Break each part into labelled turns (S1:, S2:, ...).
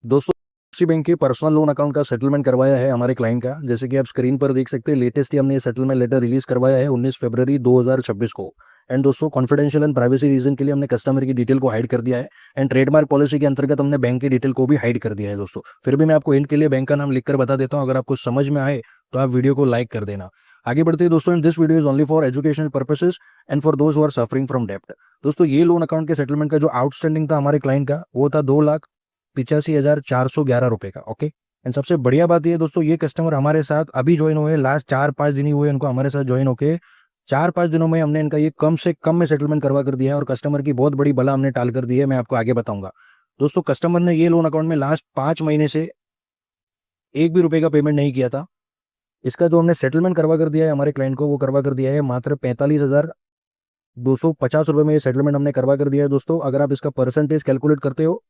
S1: दोस्तों, सी बैंक के personal loan account का सेटलमेंट करवाया है हमारे क्लाइंट का। जैसे कि आप स्क्रीन पर देख सकते हैं, लेटेस्ट ही हमने ये सेटलमेंट लेटर रिलीज करवाया है 19 फरवरी 2026 को। एंड दोस्तों, कॉन्फिडेंशियल एंड प्राइवेसी रीजन के लिए हमने कस्टमर की डिटेल को हाइड कर दिया है। एंड ट्रेडमार्क पॉलिसी के अंतर्गत हमने बैंक की डिटेल को भी हाइड कर दिया है। दोस्तों, फिर भी मैं आपको हिंट के लिए बैंक का नाम लिखकर बता देता हूँ। अगर आपको समझ में आए तो आप वीडियो को लाइक कर देना। आगे बढ़ते हैं दोस्तों। This video is only for educational purposes and for those who are suffering from डेप्ट। दोस्तों, ये लोन अकाउंट के सेटलमेंट का जो आउटस्टैंडिंग था हमारे क्लाइंट का, वो था 2,85,411 रुपए का। ओके। एंड सबसे बढ़िया बात ये दोस्तों, ये कस्टमर हमारे साथ अभी ज्वाइन हुए, लास्ट 4-5 दिन ही हुए इनको हमारे साथ ज्वाइन होके। 4-5 दिनों में हमने इनका ये कम से कम में सेटलमेंट करवा कर दिया है और कस्टमर की बहुत बड़ी बला हमने टाल कर दी है। मैं आपको आगे बताऊंगा। दोस्तों, कस्टमर ने ये लोन अकाउंट में लास्ट 5 महीने से एक भी रुपए का पेमेंट नहीं किया था। इसका जो हमने सेटलमेंट करवा कर दिया है हमारे क्लाइंट को, वो करवा कर दिया है मात्र 45,250 रुपए में। ये सेटलमेंट हमने करवा कर दिया है। दोस्तों, अगर आप इसका परसेंटेज कैलकुलेट करते हो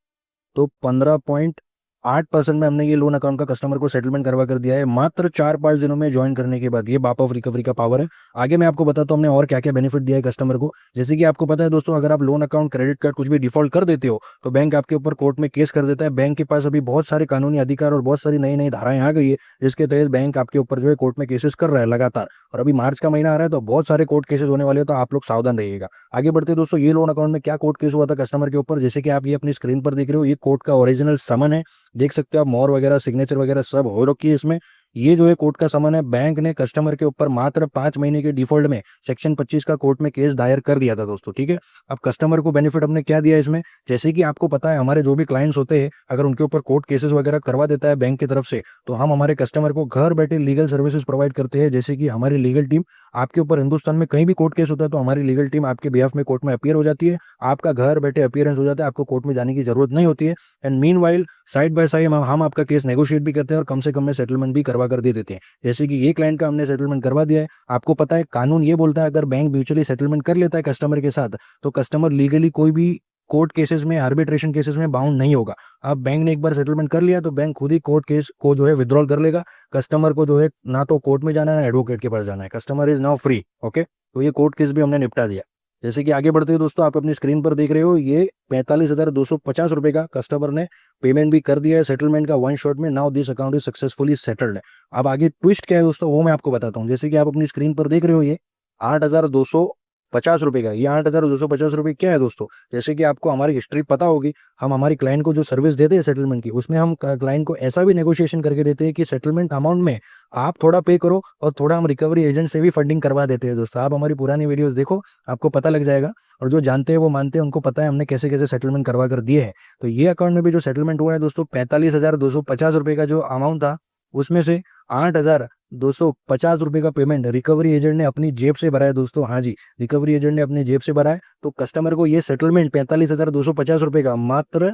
S1: तो 15.8% में हमने ये लोन अकाउंट का कस्टमर को सेटलमेंट करवा कर दिया है मात्र 4-5 दिनों में ज्वाइन करने के बाद। ये बाप ऑफ रिकवरी का पावर है। आगे मैं आपको बताता हूं हमने और क्या क्या बेनिफिट दिया है कस्टमर को। जैसे कि आपको पता है दोस्तों, अगर आप लोन अकाउंट, क्रेडिट कार्ड कुछ भी डिफॉल्ट कर देते हो तो बैंक आपके ऊपर कोर्ट में केस कर देता है। बैंक के पास अभी बहुत सारे कानूनी अधिकार और बहुत सारी नई नई धाराएं आ गई है, जिसके तहत बैंक आपके ऊपर जो है कोर्ट में केसेस कर रहा है लगातार। और अभी मार्च का महीना आ रहा है तो बहुत सारे कोर्ट केसेस होने वाले हैं, तो आप लोग सावधान रहिएगा। आगे बढ़ते दोस्तों, ये लोन अकाउंट में क्या कोर्ट केस हुआ था कस्टमर के ऊपर, जैसे कि आप ये अपनी स्क्रीन पर देख रहे हो, ये कोर्ट का ओरिजिनल समन है। देख सकते हो आप, मोहर वगैरह, सिग्नेचर वगैरह सब हो रखी है इसमें। ये जो है कोर्ट का समन है। बैंक ने कस्टमर के ऊपर मात्र 5 महीने के डिफॉल्ट में सेक्शन 25 का कोर्ट में केस दायर कर दिया था दोस्तों। ठीक है। अब कस्टमर को बेनिफिट हमने क्या दिया इसमें, जैसे कि आपको पता है हमारे जो भी क्लाइंट्स होते हैं, अगर उनके ऊपर कोर्ट केसेस वगैरह करवा देता है बैंक की तरफ से, तो हम हमारे कस्टमर को घर बैठे लीगल सर्विसेज प्रोवाइड करते हैं। जैसे कि हमारी लीगल टीम आपके ऊपर, हिंदुस्तान में कहीं भी कोर्ट केस होता है तो हमारी लीगल टीम आपके बिहाफ में कोर्ट में अपीयर हो जाती है। आपका घर बैठे अपीयरेंस हो जाता है, आपको कोर्ट में जाने की जरूरत नहीं होती है। And meanwhile side by side हम आपका केस नेगोशिएट भी करते हैं और कम से कम में सेटलमेंट भी करवा कर दे देते हैं। जैसे कि ये क्लाइंट का हमने सेटलमेंट करवा दिया है। आपको पता है कानून ये बोलता है, अगर बैंक म्यूचुअली सेटलमेंट कर लेता है कस्टमर के साथ तो कस्टमर लीगली कोई भी कोर्ट केसेस में, आर्बिट्रेशन केसेस में बाउंड नहीं होगा। अब बैंक ने एक बार सेटलमेंट कर लिया तो बैंक खुद ही कोर्ट केस को जो है विड्रॉल कर लेगा। कस्टमर को जो है ना तो कोर्ट में जाना है ना एडवोकेट के पास जाना है। Customer is now free. Okay. तो ये कोर्ट केस भी हमने निपटा दिया। जैसे कि आगे बढ़ते हैं दोस्तों, आप अपनी स्क्रीन पर देख रहे हो, ये 45,250 रुपए का कस्टमर ने पेमेंट भी कर दिया है सेटलमेंट का वन शॉट में। Now this account is successfully settled है। अब आगे ट्विस्ट क्या है दोस्तों, वो मैं आपको बताता हूँ। जैसे कि आप अपनी स्क्रीन पर देख रहे हो, ये 8,250 रुपए का, ये 8,250 रुपए क्या है दोस्तों, जैसे कि आपको हमारी हिस्ट्री पता होगी, हम हमारी क्लाइंट को जो सर्विस देते हैं सेटलमेंट की, उसमें हम क्लाइंट को ऐसा भी नेगोशिएशन करके देते हैं कि सेटलमेंट अमाउंट में आप थोड़ा पे करो और थोड़ा हम रिकवरी एजेंट से भी फंडिंग करवा देते हैं। दोस्तों, आप हमारी पुरानी वीडियोस देखो, आपको पता लग जाएगा। और जो जानते हैं वो मानते हैं, उनको पता है हमने कैसे कैसे सेटलमेंट करवा कर दिए हैं। तो ये अकाउंट में भी जो सेटलमेंट हुआ है दोस्तों, 45,250 रुपए का जो अमाउंट था, उसमें से 8,250 रुपए का पेमेंट रिकवरी एजेंट ने अपनी जेब से भरा है दोस्तों। हाँ जी, रिकवरी एजेंट ने अपनी जेब से भरा है। तो कस्टमर को ये सेटलमेंट 45,250 रुपए का मात्र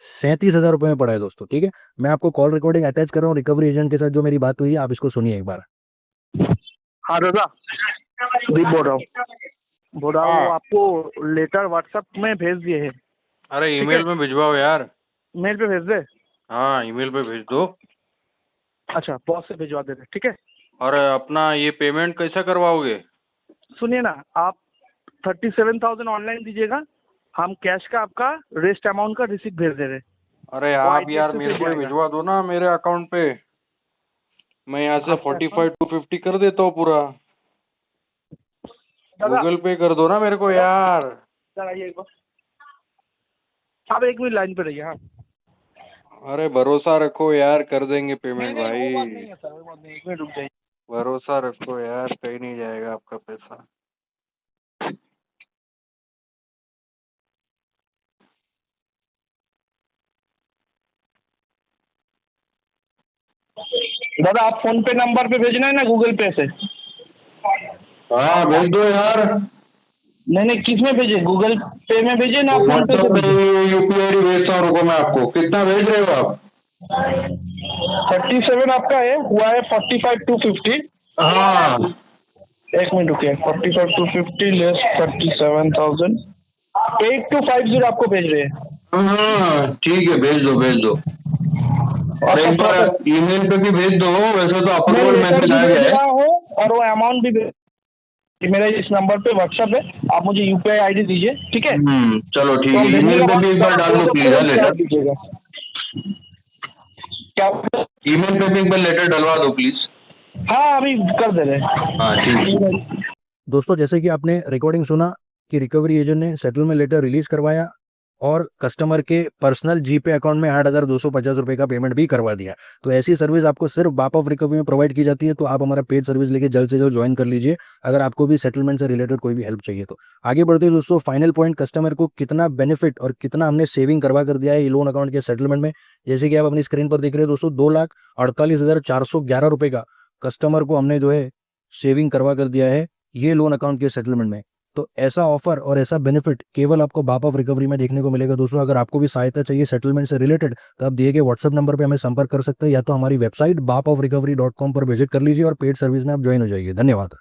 S1: 37,000 रुपए में पड़ा है दोस्तों। ठीक है। मैं आपको कॉल रिकॉर्डिंग अटैच कर रहा हूँ रिकवरी एजेंट के साथ, जो मेरी बात हुई है, आप इसको सुनिए एक बार।
S2: हाँ दादा, दीप बोल रहा हूँ। आपको लेटर व्हाट्सएप में भेज दिए हैं।
S3: अरे ईमेल में भिजवाओ यार।
S2: मेल पे भेज दे।
S3: हाँ, ईमेल पे भेज दो।
S2: अच्छा, बॉस से भिजवा देते, ठीक है।
S3: और अपना ये पेमेंट कैसा करवाओगे?
S2: सुनिए ना, आप 37,000 ऑनलाइन दीजिएगा, हम कैश का आपका रेस्ट अमाउंट का रिसिप्ट भेज दे रहे।
S3: अरे आप यार मेरे को भिजवा दो ना मेरे अकाउंट पे। मैं यहाँ से 45 to 50 कर देता हूँ पूरा। गूगल पे कर दो ना मेरे को यार।
S2: आप 1 मिनट लाइन पे रहिए। हाँ,
S3: अरे भरोसा रखो यार, कर देंगे पेमेंट भाई।
S2: नहीं है सर, वो बात नहीं, 1 मिनट रुक जाइए।
S3: भरोसा रखो यार, कहीं नहीं जाएगा आपका पैसा।
S2: दादा, आप फोन पे नंबर पे भेजना है ना गूगल पे से?
S4: हाँ भेज दो यार।
S2: नहीं, किस में भेजे? गूगल पे में भेजे ना फोन पे से
S4: व्हाट्सएप
S2: भेजे?
S4: पे यूपीआई आई भेजता हूँ, रुको मैं आपको। कितना भेज रहे हो आप?
S2: 37 आपका है, हुआ है 45 to 50।
S4: हाँ
S2: 1 मिनट रुकिए। 45 to 50 लेस 37,000 8250 आपको भेज रहे हैं।
S4: हाँ ठीक है, भेज दो भेज दो। और एक बार ईमेल पे भी भेज दो। वैसे तो अप्रूवल मैसेज आ गया है
S2: और वो अमाउंट भी कि मेरा इस नंबर पे व्हाट्सएप है, आप मुझे यूपीआई आईडी दीजिए, ठीक है।
S4: चलो ठीक है। ईमेल पे भी एक बार डाल दो प्लीज लेटर।
S2: दीजिएगा।
S4: क्या ईमेल पे भी एक बार लेटर डलवा दो प्लीज।
S2: हाँ अभी कर दे रहे हैं।
S4: हाँ ठीक है।
S1: दोस्तों जैसे कि आपने रिकॉर्डिंग सुना कि रिकवरी एजेंट ने सेटलमेंट लेटर रिलीज करवाया और कस्टमर के पर्सनल जीपे अकाउंट में 8,250 रुपए का पेमेंट भी करवा दिया। तो ऐसी सर्विस आपको सिर्फ बाप ऑफ रिकवरी में प्रोवाइड की जाती है। तो आप हमारा पेड सर्विस लेके जल्द से जल्द ज्वाइन कर लीजिए अगर आपको भी सेटलमेंट से रिलेटेड कोई भी हेल्प चाहिए तो। आगे बढ़ते हैं दोस्तों, फाइनल पॉइंट, कस्टमर को कितना बेनिफिट और कितना हमने सेविंग करवा कर दिया है ये लोन अकाउंट के सेटलमेंट में। जैसे कि आप अपनी स्क्रीन पर देख रहे हैं दोस्तों, 2,48,411 रुपए का कस्टमर को हमने जो है सेविंग करवा कर दिया है ये लोन अकाउंट के सेटलमेंट में। तो ऐसा ऑफर और ऐसा बेनिफिट केवल आपको बाप ऑफ रिकवरी में देखने को मिलेगा दोस्तों। अगर आपको भी सहायता चाहिए सेटलमेंट से रिलेटेड तो आप दिए गए व्हाट्सएप नंबर पे हमें संपर्क कर सकते हैं, या तो हमारी वेबसाइट bapofrecovery.com पर विजिट कर लीजिए और पेड सर्विस में आप ज्वाइन हो जाइए। धन्यवाद।